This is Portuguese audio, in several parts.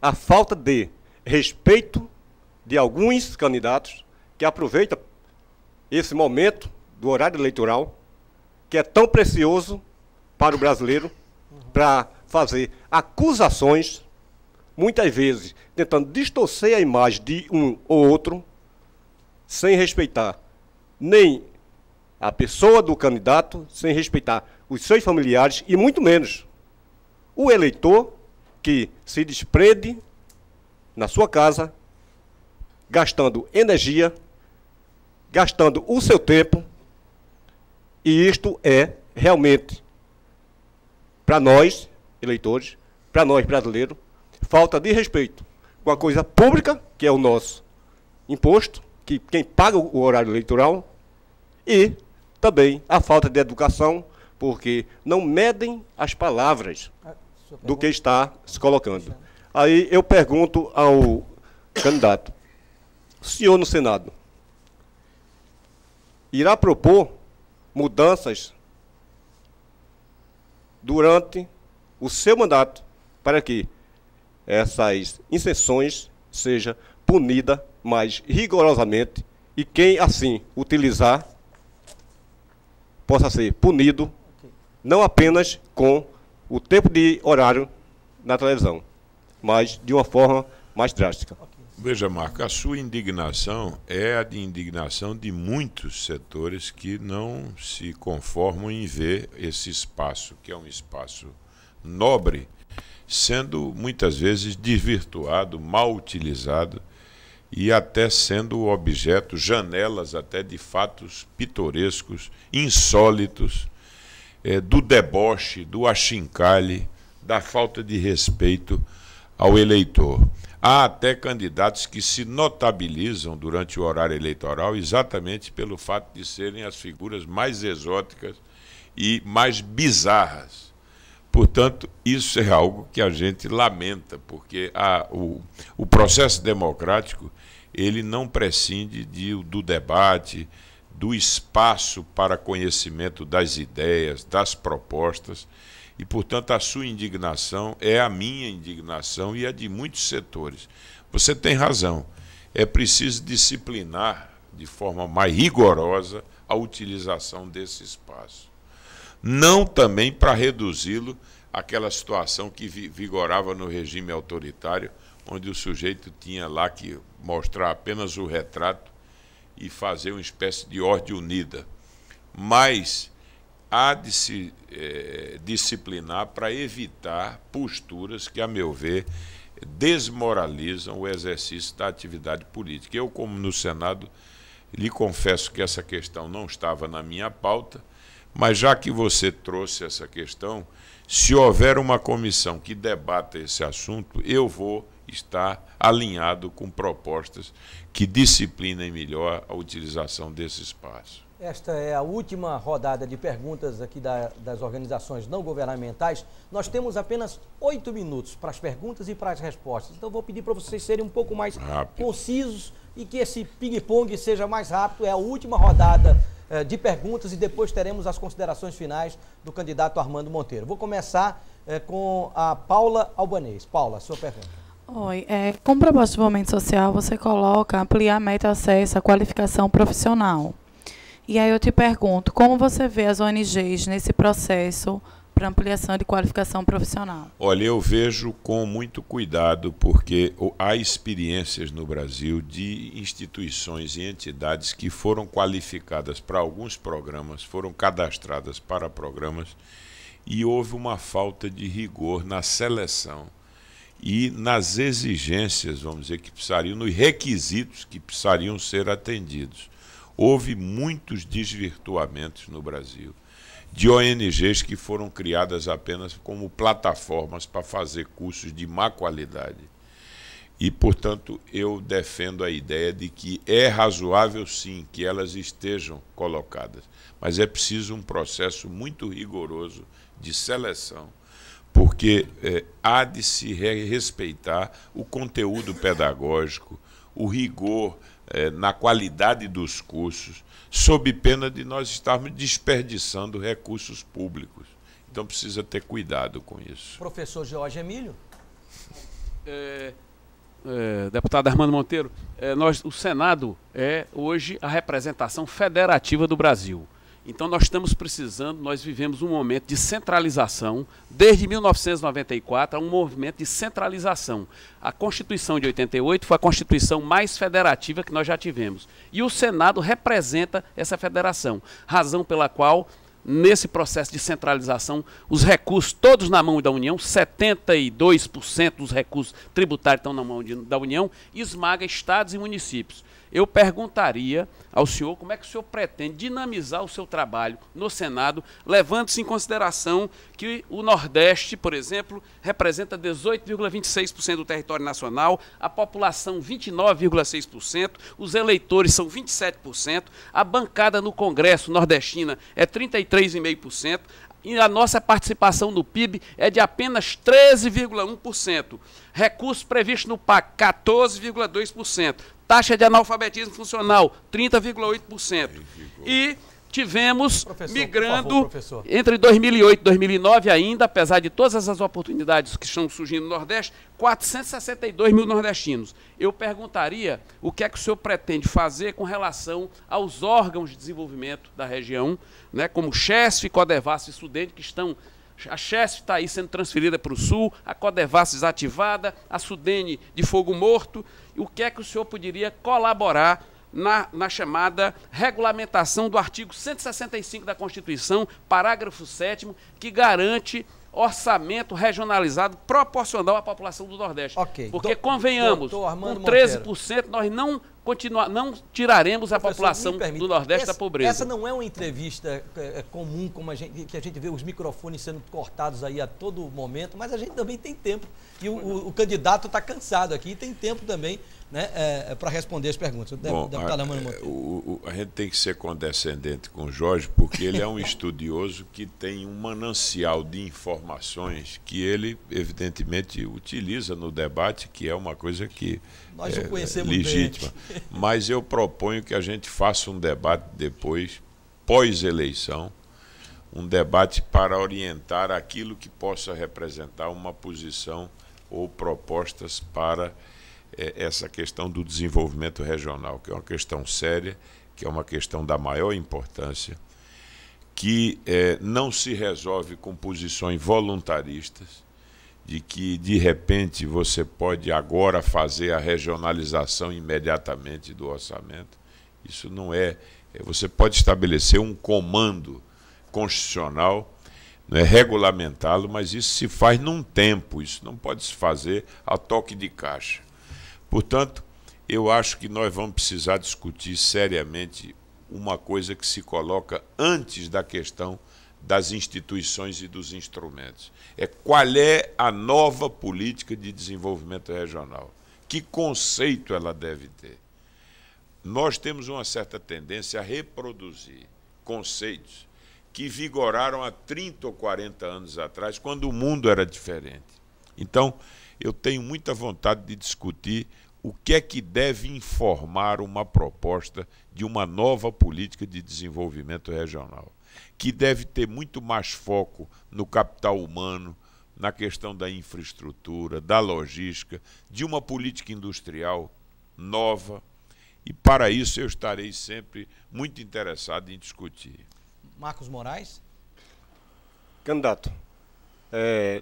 a falta de respeito de alguns candidatos que aproveitam esse momento do horário eleitoral, que é tão precioso para o brasileiro, para fazer acusações, muitas vezes tentando distorcer a imagem de um ou outro, sem respeitar nem a pessoa do candidato, sem respeitar os seus familiares e muito menos o eleitor que se desprende na sua casa, gastando energia, gastando o seu tempo, e isto é realmente, para nós, eleitores, para nós, brasileiros, falta de respeito com a coisa pública, que é o nosso imposto, que quem paga o horário eleitoral, e também a falta de educação, porque não medem as palavras do que está se colocando. Aí eu pergunto ao candidato, o senhor no Senado irá propor mudanças durante o seu mandato para que essas isenções sejam punidas mais rigorosamente e quem assim utilizar possa ser punido não apenas com o tempo de horário na televisão, mas de uma forma mais drástica. Veja, Marco, a sua indignação é a de indignação de muitos setores que não se conformam em ver esse espaço, que é um espaço nobre, sendo muitas vezes desvirtuado, mal utilizado e até sendo objeto, janelas até de fatos pitorescos, insólitos, do deboche, do achincalhe, da falta de respeito ao eleitor. Há até candidatos que se notabilizam durante o horário eleitoral exatamente pelo fato de serem as figuras mais exóticas e mais bizarras. Portanto, isso é algo que a gente lamenta, porque o processo democrático ele não prescinde do debate, do espaço para conhecimento das ideias, das propostas, e, portanto, a sua indignação é a minha indignação e a de muitos setores. Você tem razão, é preciso disciplinar de forma mais rigorosa a utilização desse espaço. Não também para reduzi-lo àquela situação que vigorava no regime autoritário, onde o sujeito tinha lá que mostrar apenas o retrato e fazer uma espécie de ordem unida. Mas há de se disciplinar para evitar posturas que, a meu ver, desmoralizam o exercício da atividade política. Eu, como no Senado, lhe confesso que essa questão não estava na minha pauta, mas já que você trouxe essa questão, se houver uma comissão que debata esse assunto, eu vou estar alinhado com propostas que disciplinem melhor a utilização desse espaço. Esta é a última rodada de perguntas aqui das organizações não governamentais. Nós temos apenas 8 minutos para as perguntas e para as respostas. Então, vou pedir para vocês serem um pouco mais concisos e que esse ping-pong seja mais rápido. É a última rodada de perguntas e depois teremos as considerações finais do candidato Armando Monteiro. Vou começar com a Paula Albanês. Paula, a sua pergunta. Oi, com proposta de desenvolvimento social, você coloca ampliar a meta de acesso à qualificação profissional. E aí eu te pergunto, como você vê as ONGs nesse processo para ampliação de qualificação profissional? Olha, eu vejo com muito cuidado, porque há experiências no Brasil de instituições e entidades que foram qualificadas para alguns programas, foram cadastradas para programas, e houve uma falta de rigor na seleção e nas exigências, vamos dizer, que precisariam, nos requisitos que precisariam ser atendidos. Houve muitos desvirtuamentos no Brasil de ONGs que foram criadas apenas como plataformas para fazer cursos de má qualidade. E, portanto, eu defendo a ideia de que é razoável, sim, que elas estejam colocadas, mas é preciso um processo muito rigoroso de seleção, porque há de se respeitar o conteúdo pedagógico, o rigor na qualidade dos cursos, sob pena de nós estarmos desperdiçando recursos públicos. Então precisa ter cuidado com isso. Professor Jorge Emílio. Deputado Armando Monteiro, o Senado é hoje a representação federativa do Brasil. Então nós estamos precisando, nós vivemos um momento de centralização, desde 1994 há um movimento de centralização. A Constituição de 88 foi a Constituição mais federativa que nós já tivemos. E o Senado representa essa federação, razão pela qual, nesse processo de centralização, os recursos todos na mão da União, 72% dos recursos tributários estão na mão da União, esmaga estados e municípios. Eu perguntaria ao senhor como é que o senhor pretende dinamizar o seu trabalho no Senado, levando-se em consideração que o Nordeste, por exemplo, representa 18,26% do território nacional, a população 29,6%, os eleitores são 27%, a bancada no Congresso nordestina é 33,5%, e a nossa participação no PIB é de apenas 13,1%. Recursos previstos no PAC, 14,2%. Taxa de analfabetismo funcional, 30,8%. E tivemos, migrando, entre 2008 e 2009 ainda, apesar de todas as oportunidades que estão surgindo no Nordeste, 462 mil nordestinos. Eu perguntaria o que é que o senhor pretende fazer com relação aos órgãos de desenvolvimento da região, né, como Chesf, Codevasf e Sudene, que estão... A Chesf está aí sendo transferida para o Sul, a Codevasf desativada, a Sudene de fogo morto. O que é que o senhor poderia colaborar na chamada regulamentação do artigo 165 da Constituição, parágrafo 7º, que garante orçamento regionalizado proporcional à população do Nordeste? Porque, convenhamos, com 13% nós não tiraremos a população do Nordeste da pobreza. Essa não é uma entrevista comum, como que a gente vê os microfones sendo cortados aí a todo momento, mas a gente também tem tempo. E o candidato está cansado aqui e tem tempo também, né, para responder as perguntas. Deputado Armando Monteiro. A gente tem que ser condescendente com o Jorge, porque ele é um estudioso que tem um manancial de informações que ele, evidentemente, utiliza no debate, que é uma coisa que nós não conhecemos legítima. Bem. Mas eu proponho que a gente faça um debate depois, pós-eleição, um debate para orientar aquilo que possa representar uma posição ou propostas para essa questão do desenvolvimento regional, que é uma questão séria, que é uma questão da maior importância, que não se resolve com posições voluntaristas, de que, de repente, você pode agora fazer a regionalização imediatamente do orçamento. Isso não é... Você pode estabelecer um comando constitucional, não é, regulamentá-lo, mas isso se faz num tempo, isso não pode se fazer a toque de caixa. Portanto, eu acho que nós vamos precisar discutir seriamente uma coisa que se coloca antes da questão das instituições e dos instrumentos. Qual é a nova política de desenvolvimento regional? Que conceito ela deve ter? Nós temos uma certa tendência a reproduzir conceitos que vigoraram há 30 ou 40 anos atrás, quando o mundo era diferente. Então, eu tenho muita vontade de discutir o que é que deve informar uma proposta de uma nova política de desenvolvimento regional, que deve ter muito mais foco no capital humano, na questão da infraestrutura, da logística, de uma política industrial nova, e para isso eu estarei sempre muito interessado em discutir. Marcos Moraes? Candidato,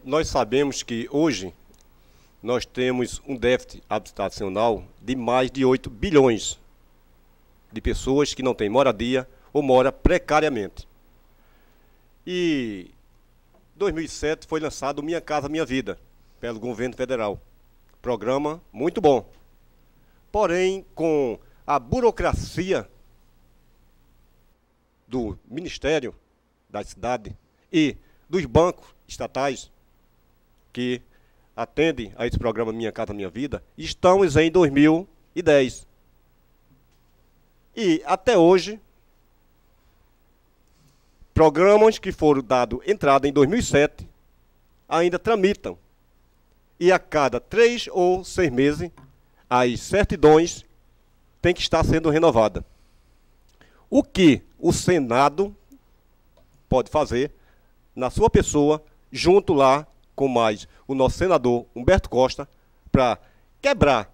nós sabemos que hoje nós temos um déficit habitacional de mais de 8 bilhões de pessoas que não têm moradia ou moram precariamente. E em 2007 foi lançado Minha Casa Minha Vida, pelo governo federal. Programa muito bom. Porém, com a burocracia do Ministério da Cidade e dos bancos estatais que atendem a esse programa Minha Casa Minha Vida, estamos em 2010. E até hoje, programas que foram dados entrada em 2007 ainda tramitam. E a cada 3 ou 6 meses, as certidões têm que estar sendo renovadas. O que o Senado pode fazer, na sua pessoa, junto lá com mais o nosso senador Humberto Costa, para quebrar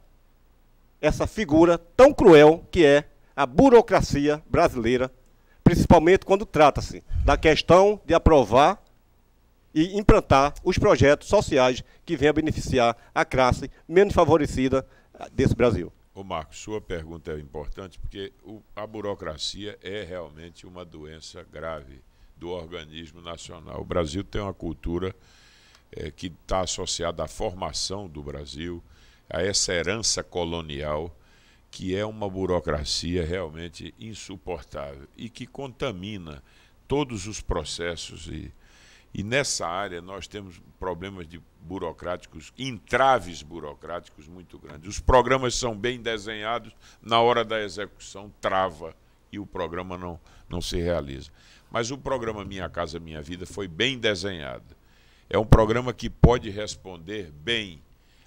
essa figura tão cruel que é a burocracia brasileira, principalmente quando trata-se da questão de aprovar e implantar os projetos sociais que venham a beneficiar a classe menos favorecida desse Brasil. Ô Marcos, sua pergunta é importante porque a burocracia é realmente uma doença grave do organismo nacional. O Brasil tem uma cultura que está associada à formação do Brasil, a essa herança colonial, que é uma burocracia realmente insuportável e que contamina todos os processos. E nessa área nós temos problemas burocráticos, entraves burocráticos muito grandes. Os programas são bem desenhados, na hora da execução trava e o programa não se realiza. Mas o programa Minha Casa Minha Vida foi bem desenhado. É um programa que pode responder bem.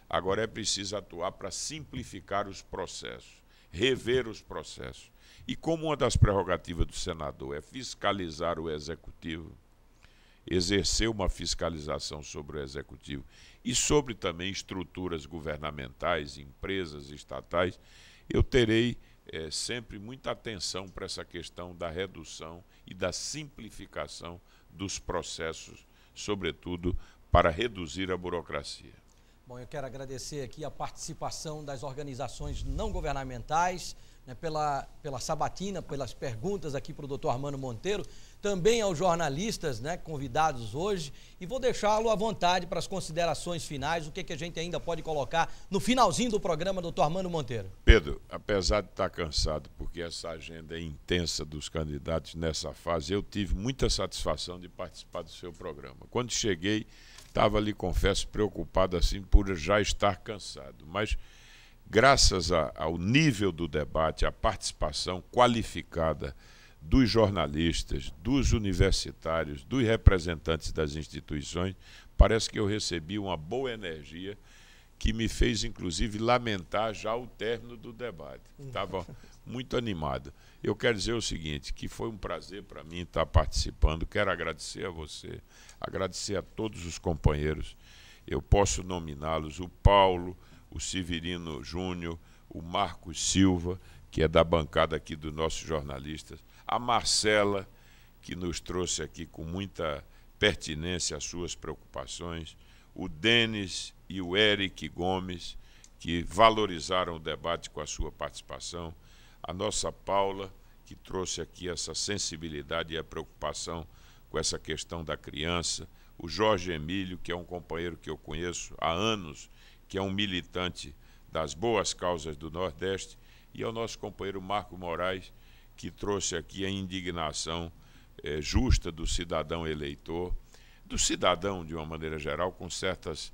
Agora é preciso atuar para simplificar os processos, rever os processos. E como uma das prerrogativas do senador é fiscalizar o executivo, exercer uma fiscalização sobre o executivo e sobre também estruturas governamentais, empresas estatais, eu terei sempre muita atenção para essa questão da redução e da simplificação dos processos, sobretudo para reduzir a burocracia. Bom, eu quero agradecer aqui a participação das organizações não governamentais, né, pela sabatina, pelas perguntas aqui para o doutor Armando Monteiro, também aos jornalistas, né, convidados hoje, e vou deixá-lo à vontade para as considerações finais, o que a gente ainda pode colocar no finalzinho do programa, doutor Armando Monteiro. Pedro, apesar de estar cansado, porque essa agenda é intensa dos candidatos nessa fase, eu tive muita satisfação de participar do seu programa. Quando cheguei, estava ali, confesso, preocupado assim por já estar cansado, mas graças ao nível do debate, à participação qualificada dos jornalistas, dos universitários, dos representantes das instituições, parece que eu recebi uma boa energia que me fez, inclusive, lamentar já o término do debate. Estava muito animado. Eu quero dizer o seguinte, que foi um prazer para mim estar participando. Quero agradecer a você, agradecer a todos os companheiros. Eu posso nominá-los, o Paulo, o Severino Júnior, o Marcos Silva, que é da bancada aqui dos nossos jornalistas, a Marcela, que nos trouxe aqui com muita pertinência as suas preocupações, o Denis e o Eric Gomes, que valorizaram o debate com a sua participação, a nossa Paula, que trouxe aqui essa sensibilidade e a preocupação com essa questão da criança, o Jorge Emílio, que é um companheiro que eu conheço há anos, que é um militante das boas causas do Nordeste, e ao nosso companheiro Marco Moraes, que trouxe aqui a indignação justa do cidadão eleitor, do cidadão de uma maneira geral, com certas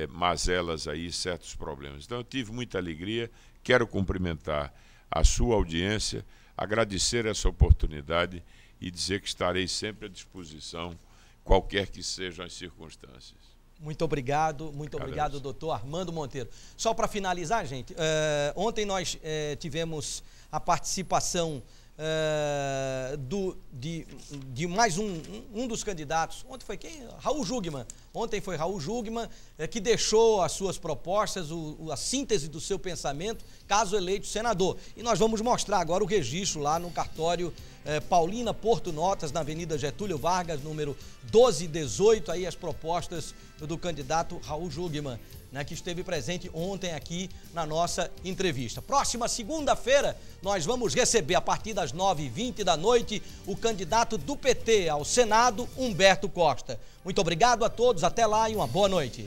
mazelas aí, certos problemas. Então eu tive muita alegria, quero cumprimentar a sua audiência, agradecer essa oportunidade e dizer que estarei sempre à disposição, qualquer que sejam as circunstâncias. Muito obrigado, doutor Armando Monteiro. Só para finalizar, gente, ontem nós tivemos a participação de mais um dos candidatos. Ontem foi quem? Raul Jugman. Ontem foi Raul Jugman, que deixou as suas propostas, a síntese do seu pensamento, caso eleito senador. E nós vamos mostrar agora o registro lá no cartório Paulina Porto Notas, na Avenida Getúlio Vargas, número 1218, aí as propostas do candidato Raul Jugman, né, que esteve presente ontem aqui na nossa entrevista. Próxima segunda-feira, nós vamos receber, a partir das 9h20 da noite, o candidato do PT ao Senado, Humberto Costa. Muito obrigado a todos, até lá e uma boa noite.